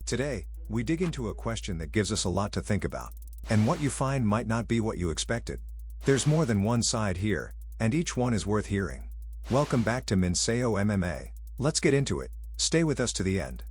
Today, we dig into a question that gives us a lot to think about. And what you find might not be what you expected. There's more than one side here, and each one is worth hearing. Welcome back to Minseo MMA. Let's get into it. Stay with us to the end.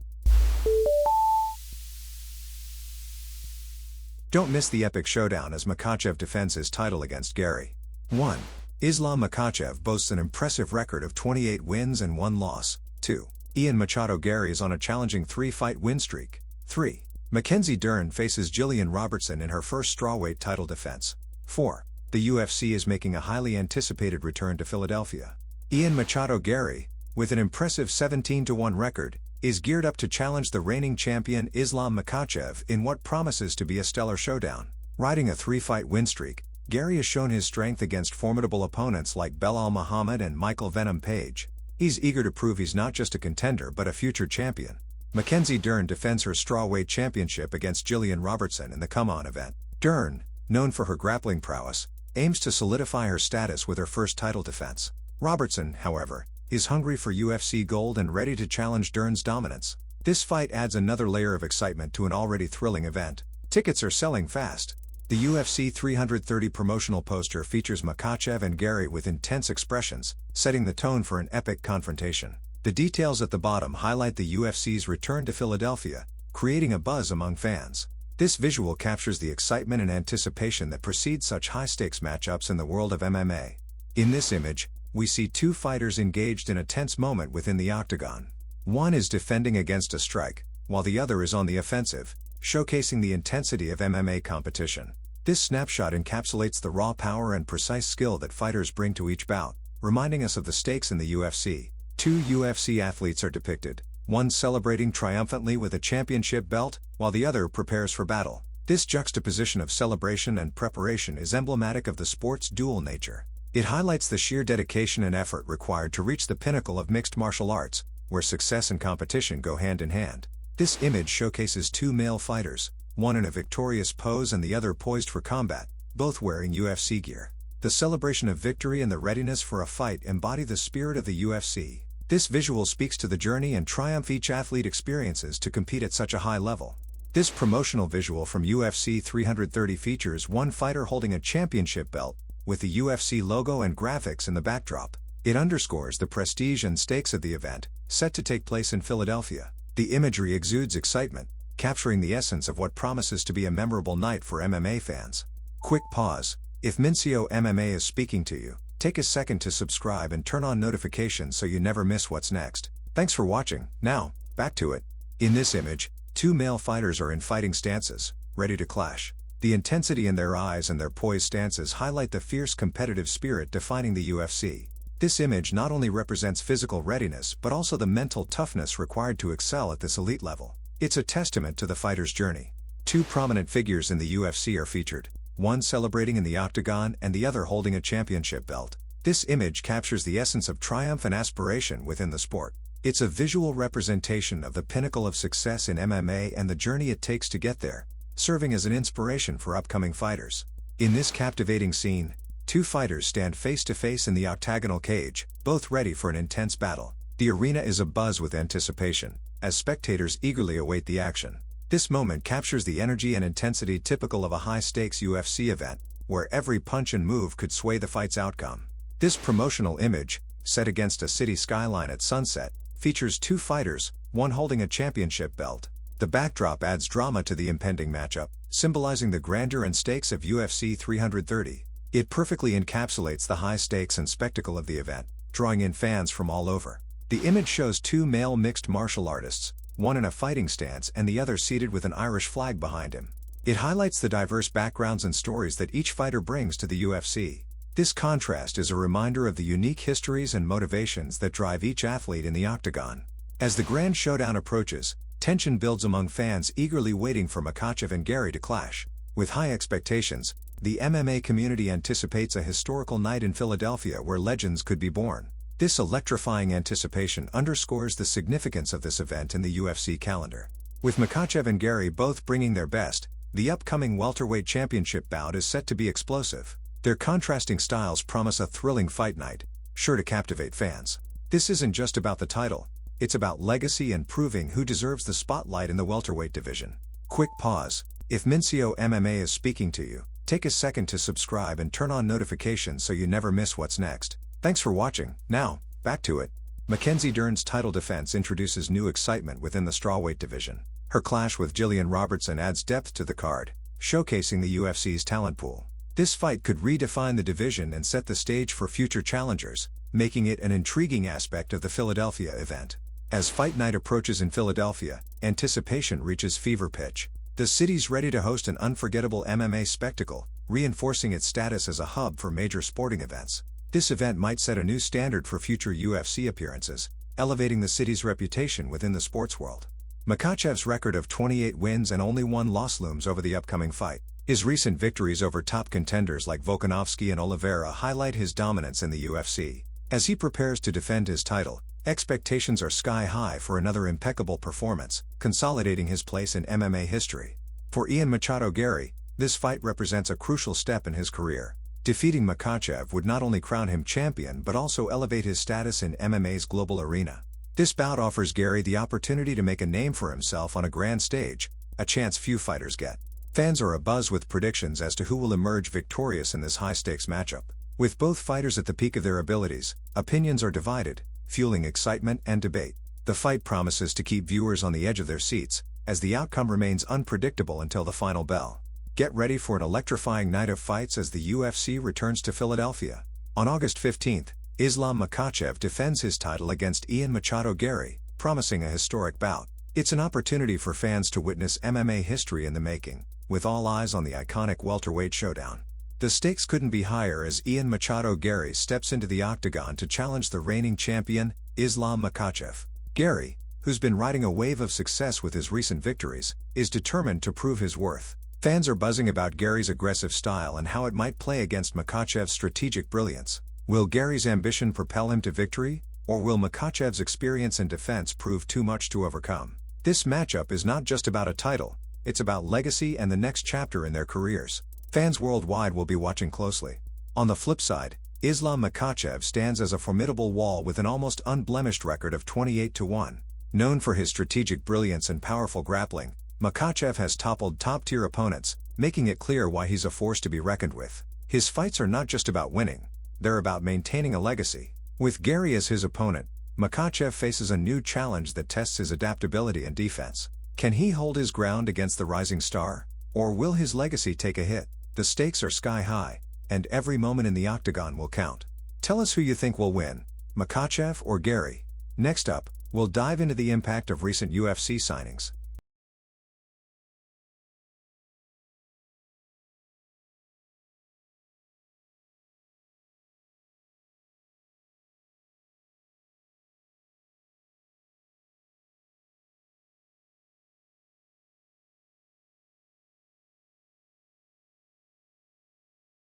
Don't miss the epic showdown as Makhachev defends his title against Garry. 1. Islam Makhachev boasts an impressive record of 28 wins and 1 loss. 2. Machado Garry is on a challenging 3-fight win streak. 3. Mackenzie Dern faces Gillian Robertson in her first strawweight title defense. 4. The UFC is making a highly anticipated return to Philadelphia. Machado Garry, with an impressive 17-1 record, is geared up to challenge the reigning champion Islam Makhachev in what promises to be a stellar showdown. Riding a 3-fight win streak, Garry has shown his strength against formidable opponents like Belal Muhammad and Michael Venom Page. He's eager to prove he's not just a contender but a future champion. Mackenzie Dern defends her strawweight championship against Gillian Robertson in the come-on event. Dern, known for her grappling prowess, aims to solidify her status with her first title defense. Robertson, however, is hungry for UFC gold and ready to challenge Dern's dominance. This fight adds another layer of excitement to an already thrilling event. Tickets are selling fast. The UFC 330 promotional poster features Makhachev and Garry with intense expressions, setting the tone for an epic confrontation. The details at the bottom highlight the UFC's return to Philadelphia, creating a buzz among fans. This visual captures the excitement and anticipation that precedes such high-stakes matchups in the world of MMA. In this image, we see 2 fighters engaged in a tense moment within the octagon. One is defending against a strike, while the other is on the offensive, showcasing the intensity of MMA competition. This snapshot encapsulates the raw power and precise skill that fighters bring to each bout, reminding us of the stakes in the UFC. 2 UFC athletes are depicted, one celebrating triumphantly with a championship belt, while the other prepares for battle. This juxtaposition of celebration and preparation is emblematic of the sport's dual nature. It highlights the sheer dedication and effort required to reach the pinnacle of mixed martial arts, where success and competition go hand in hand. This image showcases 2 male fighters, one in a victorious pose and the other poised for combat, both wearing UFC gear. The celebration of victory and the readiness for a fight embody the spirit of the UFC. This visual speaks to the journey and triumph each athlete experiences to compete at such a high level. This promotional visual from UFC 330 features one fighter holding a championship belt, with the UFC logo and graphics in the backdrop. It underscores the prestige and stakes of the event, set to take place in Philadelphia. The imagery exudes excitement, capturing the essence of what promises to be a memorable night for MMA fans. Quick pause. If Minseo MMA is speaking to you, take a second to subscribe and turn on notifications so you never miss what's next. Thanks for watching. Now, back to it. In this image, 2 male fighters are in fighting stances, ready to clash. The intensity in their eyes and their poised stances highlight the fierce competitive spirit defining the UFC. This image not only represents physical readiness but also the mental toughness required to excel at this elite level. It's a testament to the fighter's journey. 2 prominent figures in the UFC are featured, one celebrating in the octagon and the other holding a championship belt. This image captures the essence of triumph and aspiration within the sport. It's a visual representation of the pinnacle of success in MMA and the journey it takes to get there, serving as an inspiration for upcoming fighters. In this captivating scene, 2 fighters stand face to face in the octagonal cage, both ready for an intense battle. The arena is abuzz with anticipation, as spectators eagerly await the action. This moment captures the energy and intensity typical of a high-stakes UFC event, where every punch and move could sway the fight's outcome. This promotional image, set against a city skyline at sunset, features 2 fighters, one holding a championship belt. The backdrop adds drama to the impending matchup, symbolizing the grandeur and stakes of UFC 330. It perfectly encapsulates the high stakes and spectacle of the event, drawing in fans from all over. The image shows 2 male mixed martial artists, one in a fighting stance and the other seated with an Irish flag behind him. It highlights the diverse backgrounds and stories that each fighter brings to the UFC. This contrast is a reminder of the unique histories and motivations that drive each athlete in the octagon. As the grand showdown approaches, tension builds among fans eagerly waiting for Makhachev and Garry to clash. With high expectations, the MMA community anticipates a historical night in Philadelphia where legends could be born. This electrifying anticipation underscores the significance of this event in the UFC calendar. With Makhachev and Garry both bringing their best, the upcoming welterweight championship bout is set to be explosive. Their contrasting styles promise a thrilling fight night, sure to captivate fans. This isn't just about the title, It's about legacy and proving who deserves the spotlight in the welterweight division. Quick pause. If Minseo MMA is speaking to you, take a second to subscribe and turn on notifications so you never miss what's next. Thanks for watching. Now, back to it. Mackenzie Dern's title defense introduces new excitement within the strawweight division. Her clash with Jillian Robertson adds depth to the card, showcasing the UFC's talent pool. This fight could redefine the division and set the stage for future challengers, making it an intriguing aspect of the Philadelphia event. As fight night approaches in Philadelphia, anticipation reaches fever pitch. The city's ready to host an unforgettable MMA spectacle, reinforcing its status as a hub for major sporting events. This event might set a new standard for future UFC appearances, elevating the city's reputation within the sports world. Makhachev's record of 28 wins and only 1 loss looms over the upcoming fight. His recent victories over top contenders like Volkanovski and Oliveira highlight his dominance in the UFC. As he prepares to defend his title, expectations are sky high for another impeccable performance, consolidating his place in MMA history. For Machado Garry, this fight represents a crucial step in his career. Defeating Makhachev would not only crown him champion but also elevate his status in MMA's global arena. This bout offers Garry the opportunity to make a name for himself on a grand stage, a chance few fighters get. Fans are abuzz with predictions as to who will emerge victorious in this high-stakes matchup. With both fighters at the peak of their abilities, opinions are divided, fueling excitement and debate. The fight promises to keep viewers on the edge of their seats, as the outcome remains unpredictable until the final bell. Get ready for an electrifying night of fights as the UFC returns to Philadelphia. On August 15th, Islam Makhachev defends his title against Machado Garry, promising a historic bout. It's an opportunity for fans to witness MMA history in the making, with all eyes on the iconic welterweight showdown. The stakes couldn't be higher as Machado Garry steps into the octagon to challenge the reigning champion, Islam Makhachev. Garry, who's been riding a wave of success with his recent victories, is determined to prove his worth. Fans are buzzing about Garry's aggressive style and how it might play against Makhachev's strategic brilliance. Will Garry's ambition propel him to victory, or will Makhachev's experience and defense prove too much to overcome? This matchup is not just about a title, it's about legacy and the next chapter in their careers. Fans worldwide will be watching closely. On the flip side, Islam Makhachev stands as a formidable wall with an almost unblemished record of 28-1. Known for his strategic brilliance and powerful grappling, Makhachev has toppled top-tier opponents, making it clear why he's a force to be reckoned with. His fights are not just about winning, they're about maintaining a legacy. With Garry as his opponent, Makhachev faces a new challenge that tests his adaptability and defense. Can he hold his ground against the rising star, or will his legacy take a hit? The stakes are sky high, and every moment in the octagon will count. Tell us who you think will win, Makhachev or Garry. Next up, we'll dive into the impact of recent UFC signings.